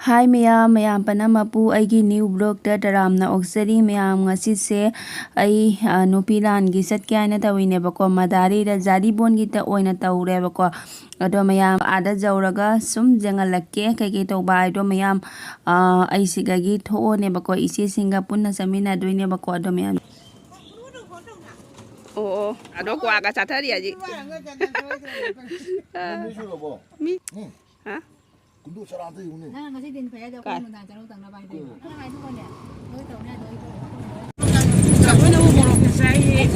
Hi mayam mayam panamapu aigi new blog ta taramna oxari mayam ngasi se ai nupilan gi satke aina tawine bako madari da jadi bon gi ta oina tawre bako ado mayam ada jawraga sum jangalakke kai kai tawba ado mayam ai siga gi tho ne bako isi singa punna samina doine bako ado mayam oh ado kwa ga chathari aji mi ha 군도 잘 안 돼요 오늘. 나는 같이 된 배에다 고는 나 저러 당나 봐야 돼. 하나 해도 거냐. 너희 또냐 너희 또. 자, 왜냐면 뭐로 계산이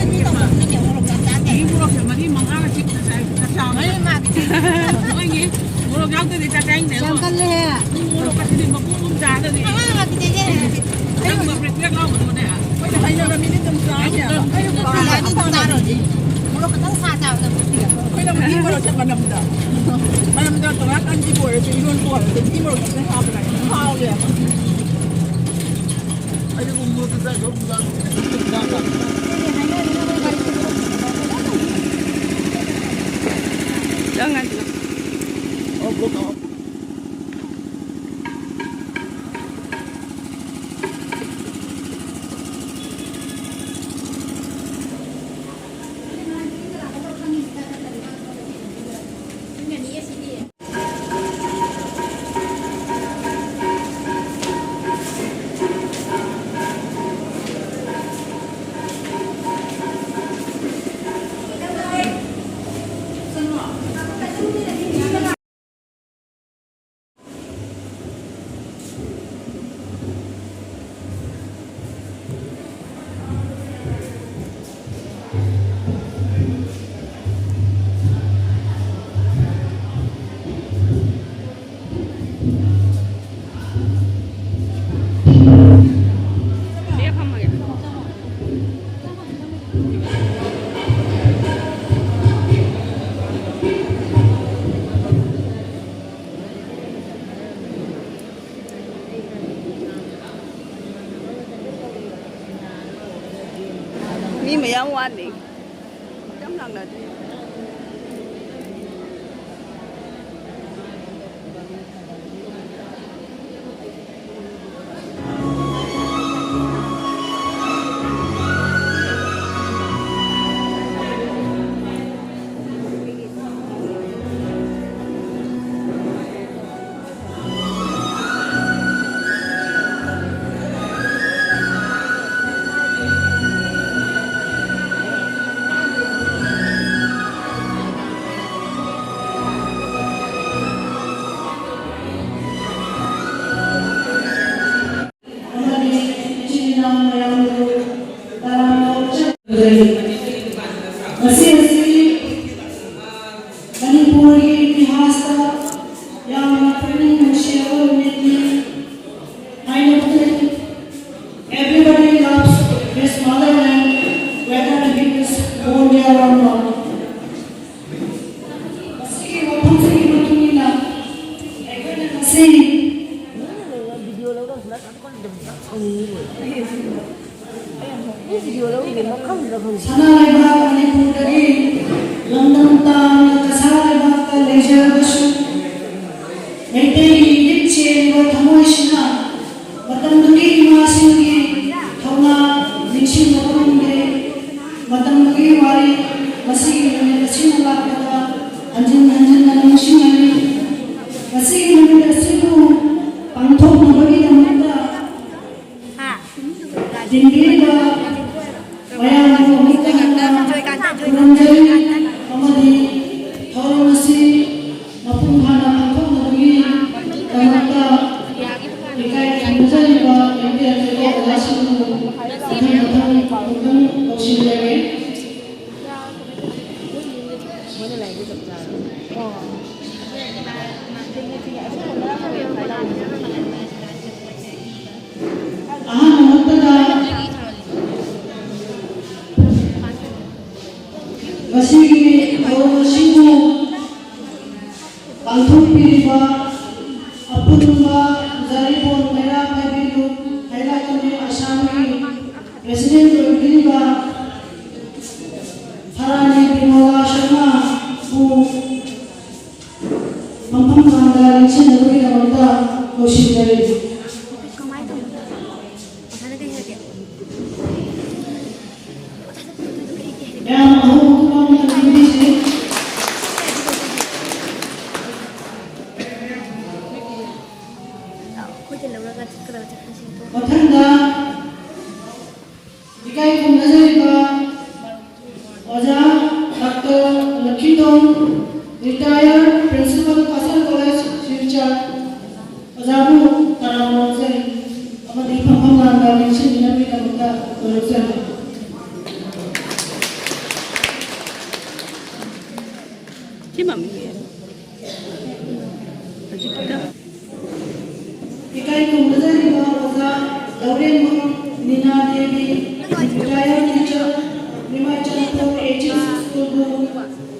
이거로 결말이 망하나 찍다 자. 아니 막. 뭐니? 뭐로 가운데 자자인데. 잠깐래. 뭐로 같이 먹고 자더니. 하나 같이 되게. 아이고 뭐 그래 가고 뭐네. 왜 하려면 미리 좀 싸냐. 아이고 아니 또 따로지. 뭐로 그냥 사자고 왜냐면 이거로 잠깐 남다. Malamda to akan di bore so iron to the timor of the half like how ya 아니 뭐 그다 저기다. jangan 그거 dia kamar ya mi mayam wan ni jam lang na Everybody loves his motherland, whether he is born there or not. Meski walaupun sedikit betulnya, everyone masih. Sana lebar Manipur dari London tan kasar lebar ke leisure basu. Menteri dicen buat tamuisna, batang duki masih thona dicin batang de, batang duki wari masih dicin lagi pada anjing dan musim ini masih dicin tu pantok nabagi namanya. Dinding bayang komika Ranjali Amadi Thoro Nasi Mapunghana Angkong Nabagi Kamata Ikai Kanjali Ba India Teko Alasan Batang Auxiliary Masih kalau singgung pantung pilihan apa tumba dari pon merah biru highlight ni asami presiden pilihan Harani Bimola Sharma bu mampu mengandalkan sendiri dan ꯂꯣꯏꯁꯤꯟꯖꯔꯤ 그만해 좀 어떻게 해야 돼 ꯃꯌꯥꯝ ꯑꯍꯨꯝ ꯄꯥꯝꯅ ꯊꯝꯕꯤꯔꯤꯁꯤ 호텔 놀러가 그러다 하시고 ꯃꯊꯪꯗ 이kai ꯈꯨꯝꯅꯖꯔꯤꯕ ꯑꯣꯖꯥ doctor ꯂꯛꯈꯤꯗꯣꯡ retired principal ꯀꯥꯁꯜ college ꯁꯤꯜꯆꯔ ꯑꯣꯖꯥꯕꯨ ꯇꯔꯥꯝꯅ ꯑꯣꯛꯆꯔꯤ ꯑꯃꯗꯤ ꯐꯝꯐꯝ ꯂꯥꯡꯗ ꯂꯦꯡꯁꯤꯟꯕꯤꯅꯕꯒꯤꯗꯃꯛꯇ ꯂꯣꯏꯔꯛꯆꯔꯤ 이kai ꯈꯨꯝꯅꯖꯔꯤꯕ ꯑꯣꯖꯥ ꯂꯧꯔꯦꯝꯕꯝ ꯅꯤꯅꯥ ꯗꯦꯕꯤ ꯔꯤꯇꯥꯌꯔ ꯇꯤꯆꯔ ꯅꯤꯃꯥꯏ ꯆꯟꯄꯨꯔ HSC ꯁ꯭ꯀꯨꯜꯕꯨ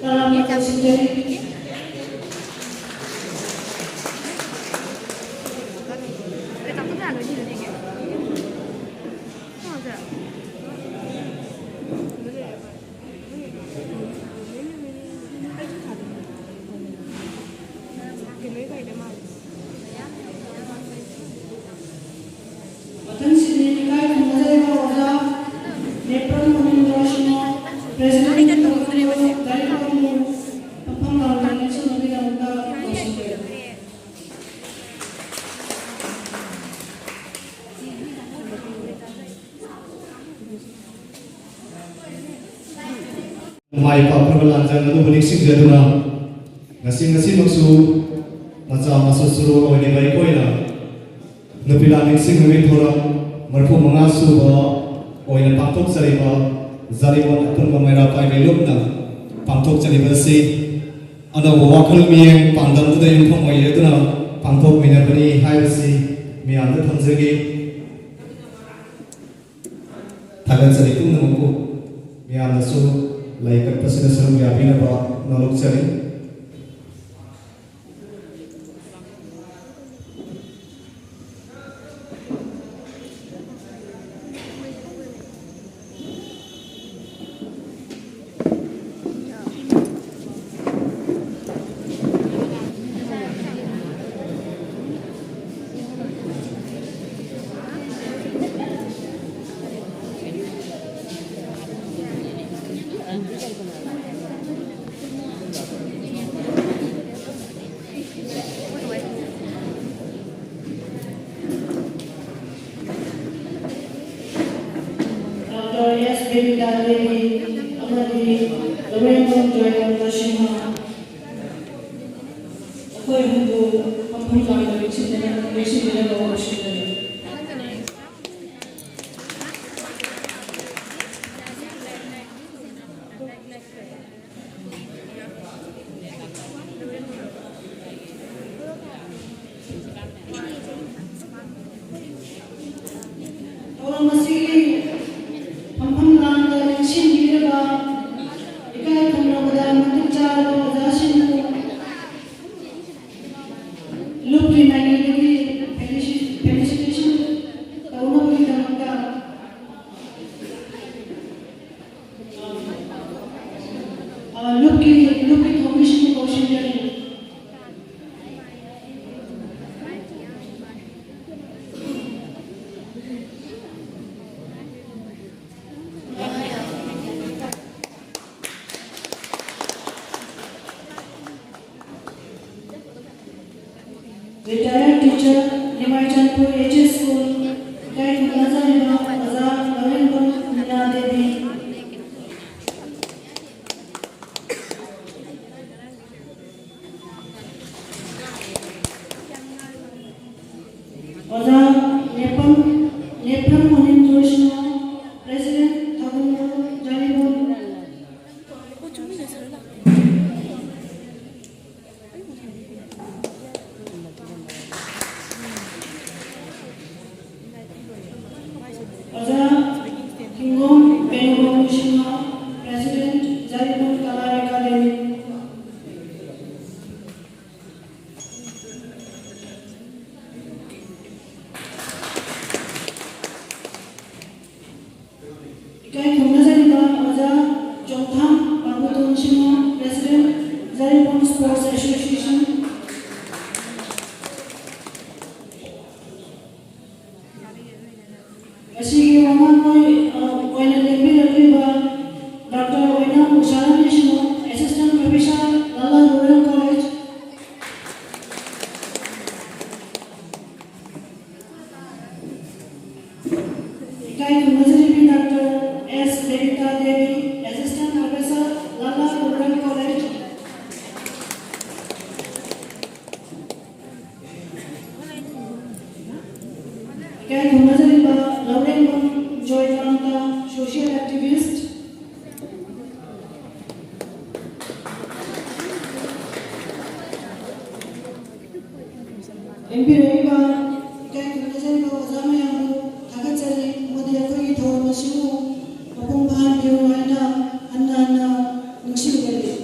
ꯇꯔꯥꯝꯅ ꯀꯧꯁꯤꯟꯖꯔꯤ 왜 나쁘지 않으시는 이게 맞아 मथंसिनि इkai ꯈꯨꯝꯅꯖꯔꯤꯕ ꯑꯣꯖꯥ ꯅꯦꯄ꯭ꯔꯝ ꯃꯅꯤꯟꯗ꯭ꯔꯁꯤꯡ ꯄ꯭ꯔꯦꯁꯤꯗꯦꯟꯠ ꯗꯥꯏꯔꯦꯛꯇꯔꯕꯨ ꯐꯝꯐꯝ ꯂꯥꯡꯗ ꯂꯦꯡꯁꯤꯟꯕꯒꯤꯗꯃꯛꯇ ꯀꯧꯁꯤꯟꯖꯔꯤ mai papraba lanjang adu holik sing jaduna ngasi maksu macha masasuro oni bai koina nupila ning sing ngi thora marpu manga su ba oina paktok sariba zaribon apun bamaira pai belukna paktok chaliba si ana wakal mieng pandam tu dayung thong mai yaduna paktok mina bani haisi mi anda thamjagi thagan sari tung namku mi anda su laikat pasina sarum yapina ba naluk chari Dr. S. Bebida Devi amadi Lorraine Joy Nashima akhoi hundu pampham langa lexinena lawashindari Orang masih pampham langa lexinbiraga ikai khumnabada matik charo ojasinbu lupri nagidagi felicitation taunabagidamata lupki commission koshinjari Retired teacher, Nimai Chandpur HS School, Ikai Khumnajariba Oza Lorembam Nina Devi. Oza Nepram Monindroshna, President Thagunur Jaribun. Oza Kingom Benugom Shima, President Jaribun Kala Academy. Ikai Khumnajariba Oza Chongtham Pangutun Shima, President Jaribun Sports Association. 엠비로이가 이렇게 그려져있고 어자마야로 다같이 모두의 거기 더 마시고 공부한 비용하나 안나나 능시르게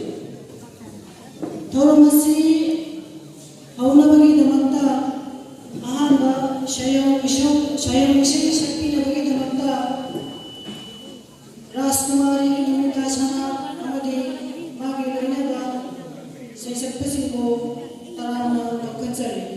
더러마시 아우나바기다마다 아한바 샤영이시 샤키나바기다마다 राजकुमारी नमिता सना अमदी मागे लैनगा सैसक्तसिंगको तराउना लखनचरी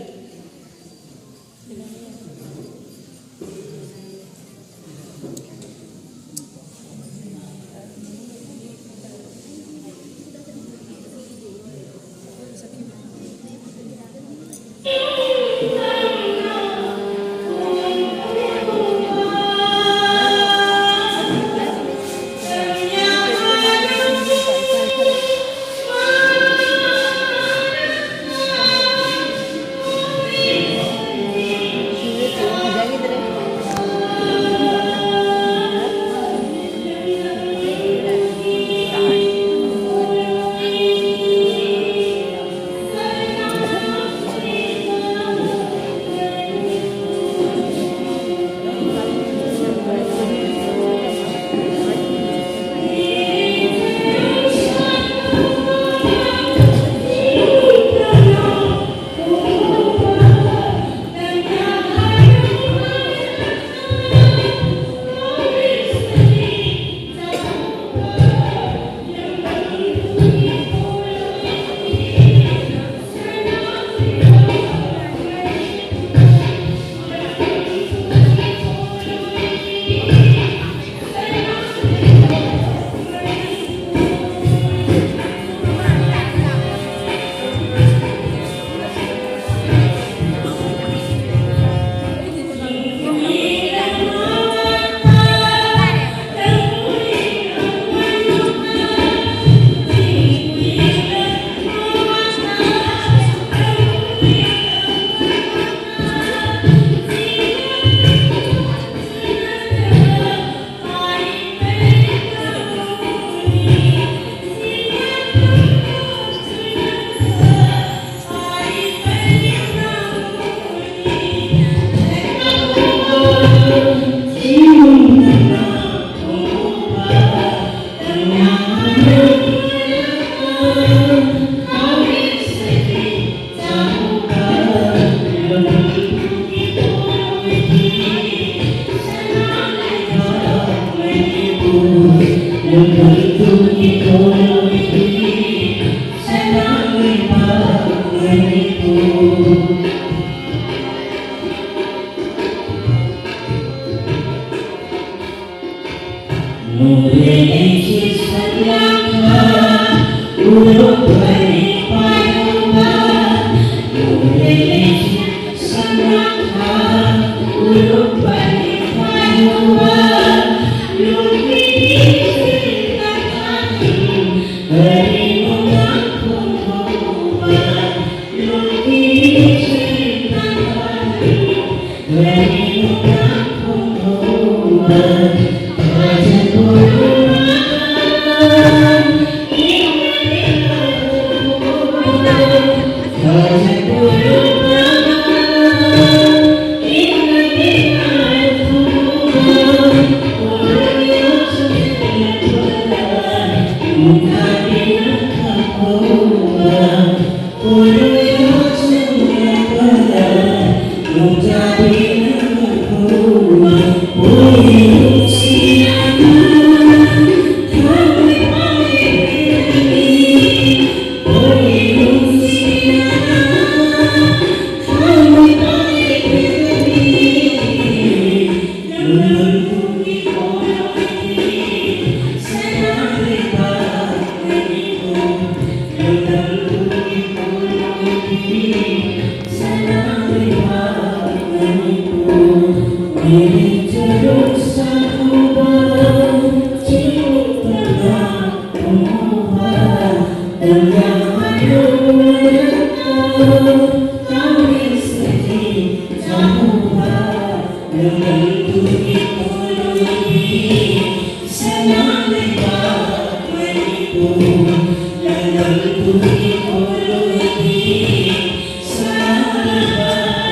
Sa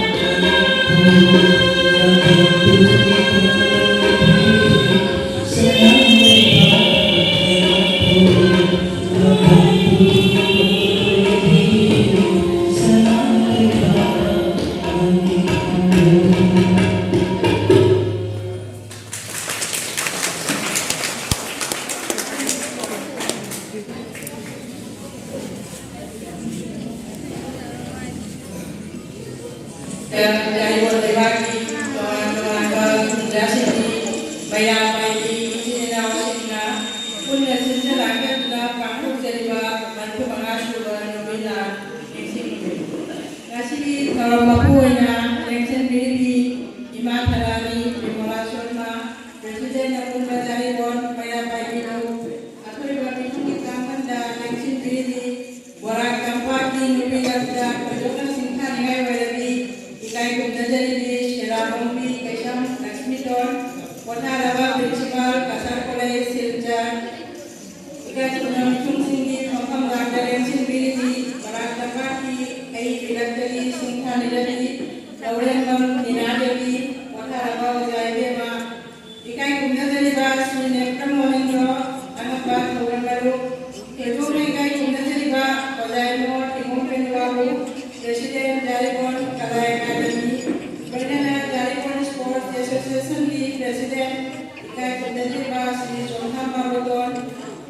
dari boleh bagi tuan sini bayar bagi ini nawasina punya sini lagi tu kampung seriba bantu mengasu berbina eksekutif. Nasi kalau bapunya election biri Imam Harani Dimolashorma Presiden Abdul Bazari Bon bayar bagi tu atau bagi kita anda election biri borak kampanye nubi kerja kerja singkat dengan beri ikai kumnajari di Sheramombi Kaisam Lakshmiton Kota Rawa Principal Kasar Kolej Silja ikai kumnajung singgi Kompam Raja election biri borak kampanye ai bilaktari singkat dari Laurembam Ninadari Kota Rawa Jaibema ikai kumnajari bas Minekam Monendro Anapat Laurembaru itu mereka yang menerima Ozaimo Timur Penuabu Presiden Jaribon Kalai Academy Perdana Jaribon Sports Association di Presiden Ikai menerima Sri Jomha Mabudon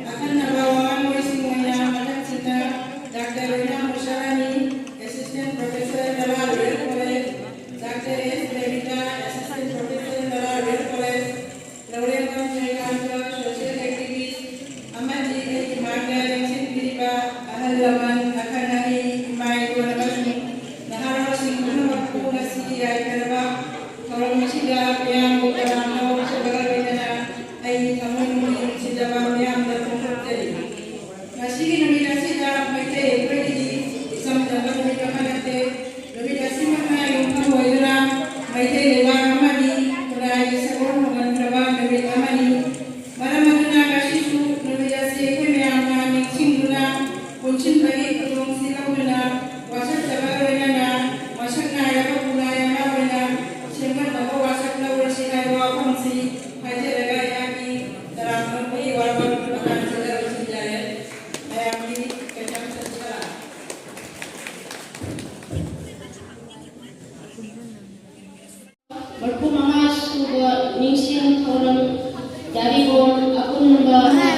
akan nabawangan semuanya anak cinta Dr. Rina Musharani Assistant Professor Dalal Real College Dr. S. Levita Assistant Professor Dalal Real College Laurembam Jayakanto Social Activist Amadi Magna Election Biriba Ahalaman akan hari Mai 2020 Nahara Singkuna Waktu Nasi Rai Karba Kalau Masida yang bukan Nau Sebagai Bidana Ai Kamun Sidabam yang terkumpul dari Nasi Nominasi Dalam Maite Equity Isam Dalam Mikamanate Nominasi Mana Yung Kawaira Maite Lewa Amadi Kurai Sabon Mengraba Nabi Amadi Mara-mara Kashisu Nominasi Kemiyama Singuna Kuncin bagi Kurung Silauna Wasak Tabarana Wasak Naya Punaya Mawena Sehingga bahwa wasak Laura Silawa Kongsi Haji Ragayaki dalam memberi walaupun bukan segala sejarah Ayami Kecam Sejarah Berkumangas Suga Ningsing Thorang Jaribon Akun Bahaya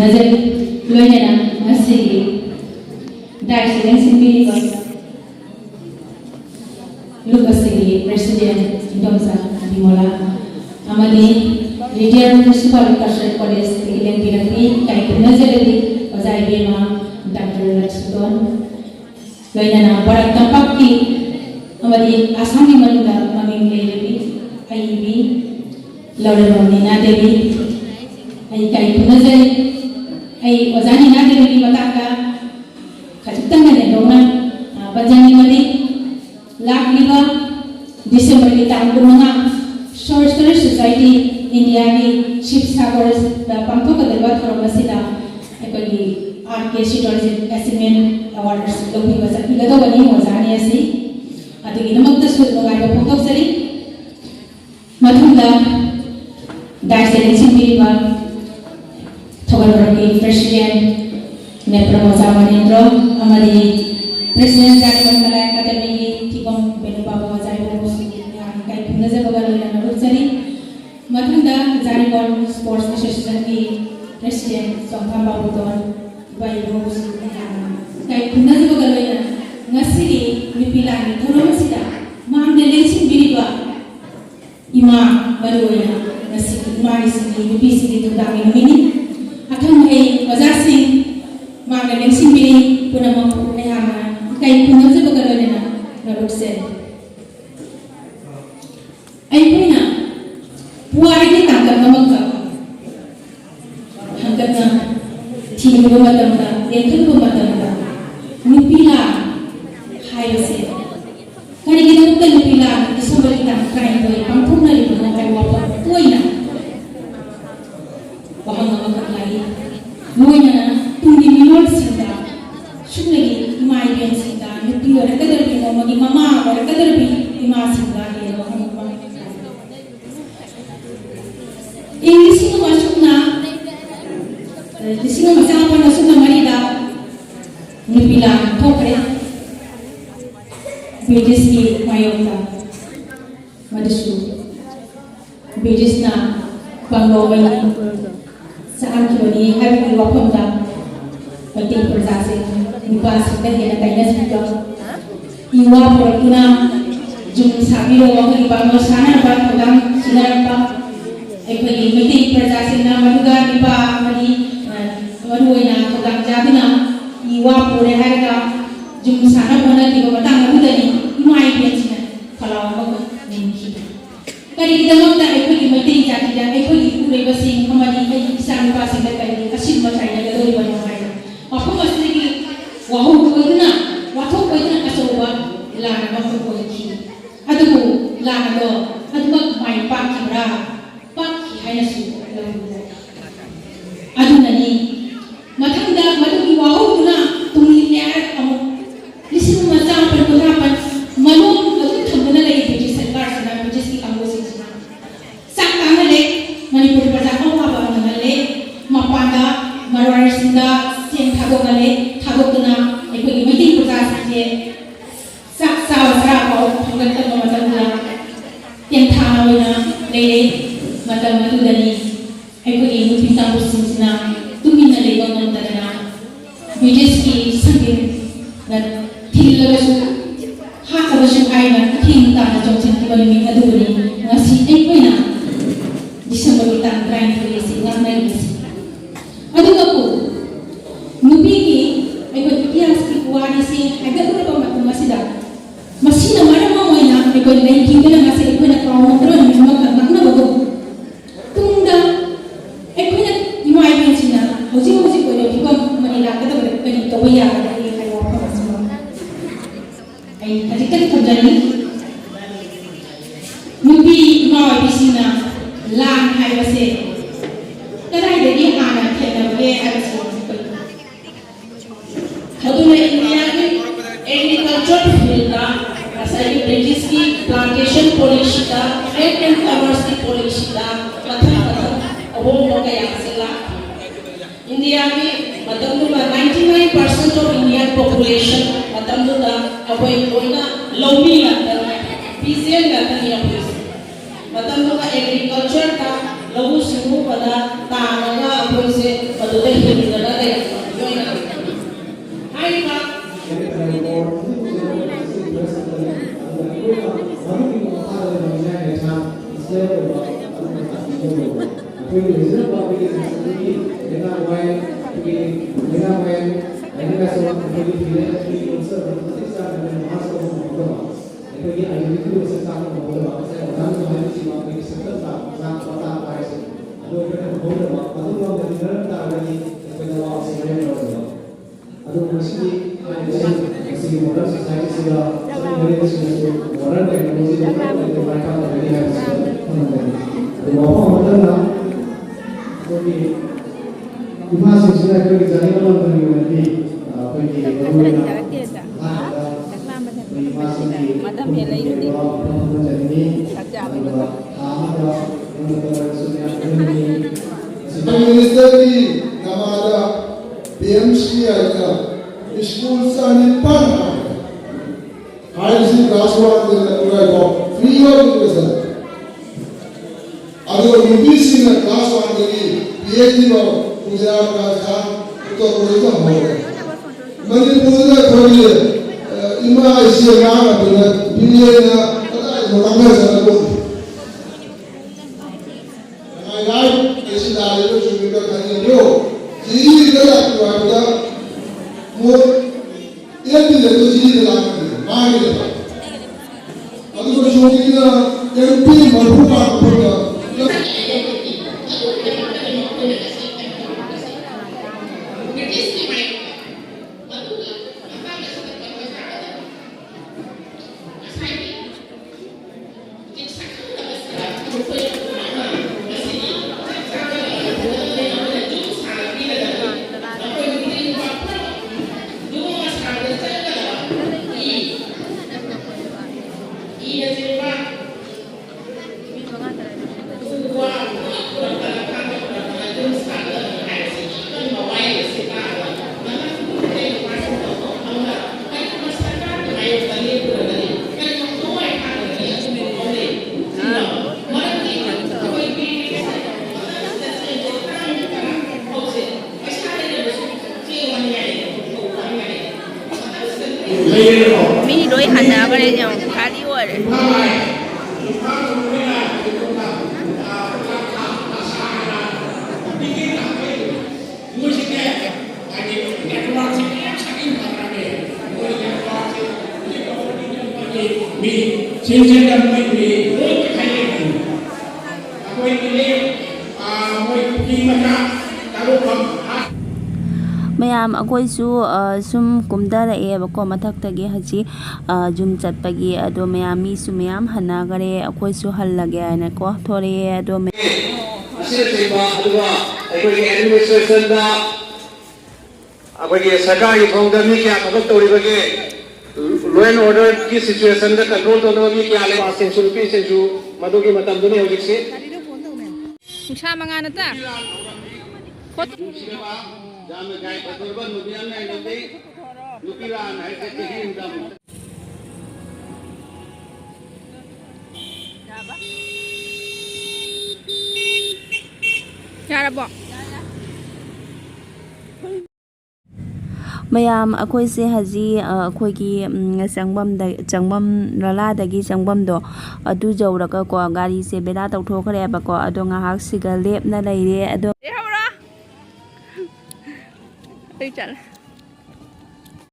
Nazar loinena masih dari seleksi pilih Lubasigi Presiden Indonesia Dimola Amadi Retired Municipal Kasar College Ilen Pirati Kai Nazaredi Ozai Bema Dr. Lakshton loinena barak tampaki Amadi Asami Manuda Maming Levi Aibi Laura Nina Devi Ai Kai Nazaredi Ai Ozani Nadevi Mataka Kajutanga Dona Bajani Mali Lakliba December kita Bunga Sorcerer Society India ni Ship Sagars da Pampuka Debat Hormasida Ekoli RK Tuition Assignment Awards lobby was a Pilado Bani was Aniasi. At the Inamaktas with November Pokosari Matunda Dyson Simpiva Togaraki President Nepramosa Manindro Amadi President Janiwala Academy Tikom Benubaba Zaibo Kai Nazabagal Rusari Matunda Zanibon Sports Association President Songkamba Budon by Rose Kai Nazabagal Nasiri Nipilan Toromasida Mam de Lensing Biriba Ima Baruya Nasiri Marisini Nipisi to Dami Akan Hai Wazasing Mam de Lensing Biri Punamam Nehama Kai Nazabagalena Naruksen Aipuna Puari tangkap namaka hanggatna tiga matamda yang matamda nipila hayase kali kita bukan nipila disebutkan kain boy pampuna itu nak wapa poina wahang namaka lagi moina tunggi minol sinda sunnagi imai ben sinda nipila kadar bi mama mama kadar bi ima sinda dia wahang English itu masukna, di sini macam apa masukna marida, nipilang topre, British ni mayota, madusu, British na panggawa saan kilo ni hari ni wapam dah, penting persasi, nipas kita kena kaya sekitar, iwa perkina, jum sabi lo waktu ipang sana apa kadang sinar apa. Ekpagi meeting perjalanan maduga iba mani maduina kadang jadina iwa pure harga jum sana bona di batang madudani imai pensinya kalau mau ninki kali kita mau tak ekpagi meeting jadi dan ekpagi pure basing kemadi bisa lupa sih kali asyik macamnya kalau di banyak hari apa mesti lagi wahyu koina waktu koina asoba lana waktu koiki aduh lana do aduh mai pak kira Pak hanya suku adu nani matanda madu iwau guna tunginya kamu di sini macam perkerapan malu aku thambana lagi biji serkar sana biji si kamu sih sana sakta ngale manipur pada kau apa ngale mapanda marwar sinda sen thago ngale thago guna ikut meeting perkara saja saksa wasra kau thangkat kamu matanda yang thana lele Mata matu dari aku ini bisa bersama tumina lewat nontonnya bijis ki sambil dan tidak besu hak besu ayat tinggal jauh balik minggu ini ngasih aku ina bisa berbicara terakhir polisi ngamai polisi aduh aku nubi ki aku dia sih kuari sih agak berapa macam masih nama mau ina aku lagi tinggal masih aku nak kau terus memang makna bagus Hoji ko ni ko Manila ka to ni to ya ni kay wa pa sama ay kadikan ko dali nubi ma bisina lan hay base taray de ni ana thena be ay so haduna India में agriculture field का asai British की plantation policy का and commerce की policy का कथन अब वो क्या असला India में मतलब तो 99% of Indian population मतलब तो अभी कोई ना लोभी लगता है पीसीएल लगता है यहाँ पे मतलब तो का agriculture का लोगों शुरू पता तांगा अभी से पता है कि लगा दे जो है ना हाई का ꯏꯃꯥꯁꯤꯡꯁꯤꯅ ꯑꯩꯈꯣꯏꯒꯤ ꯆꯥꯅꯤꯡꯕ ꯂꯝꯗꯝꯒꯤ ꯑꯣꯏꯅꯗꯤ ꯑꯩꯈꯣꯏꯒꯤ ꯃꯔꯨꯑꯣꯏꯅ Madam ya lain ni. Minister की हमारा PMC आएगा स्कूल से निपट हाई सी क्लास वन पूरा को फ्री ऑफ एजुकेशन अगर यूपीसी में क्लास वन के लिए PhD में गुजरात राजस्थान उत्तर प्रदेश में हो गए मणिपुर में थोड़ी इमा इसी नाम अपने बिल्ले ना पता है मोटामे से लगो हमारे ऐसी दाले को शुरू कर खाने लो जी इधर आपको आएगा वो ये भी ले तो जी इधर आएगा मार ले अभी वो शुरू किया MP मरफू का पड़ेगा Mini doi hana kare jam khali wale. Mayam akoy su sum kumdara'e bako mathaktage haji jum chatpagi ado mayam mi su mayam hana gare akoy su hallage ana ko thore ado ꯑꯁꯤꯅꯆꯤꯡꯕ ꯑꯗꯨꯒ ꯑꯩꯈꯣꯏꯒꯤ ꯑꯦꯗꯃꯤꯅꯤꯁꯇ꯭ꯔꯦꯁꯟꯗ ꯑꯩꯈꯣꯏꯒꯤ ꯁꯔꯀꯥꯔꯒꯤ ꯊꯣꯡꯗ ꯃꯤ ꯀꯌꯥ ꯊꯕꯛ ꯇꯧꯔꯤꯕꯒꯦ law and ꯑꯣꯔꯗꯔꯒꯤ ꯁꯤꯆꯨꯋꯦꯁꯟꯗ control ꯇꯧꯅꯕ ꯃꯤ ꯀꯌꯥ ꯂꯩ ꯅꯨꯄꯥꯁꯤꯡꯁꯨ ꯅꯨꯄꯤꯁꯤꯡꯁꯨ ꯃꯗꯨꯒꯤ ꯃꯇꯝꯗꯨꯅꯤ ꯍꯧꯖꯤꯛꯁꯤ Nusa mga nata. ꯌꯥꯝꯅ ꯒꯥꯏ ꯐꯖꯔꯕ ꯅꯨꯄꯤ ꯑꯃ ꯂꯩꯔꯝꯃꯤ ꯅꯨꯄꯤ ꯂꯥꯟ ꯍꯥꯏꯁꯦ ꯆꯍꯤ ꯑꯃꯗ Yarabo. mayam akoy se haji akoy gi changbam laladagi changbam do adu jawraga ko gari se beda tawthokre ba ko ado ngahak siga lepna leire ado Ay, chala.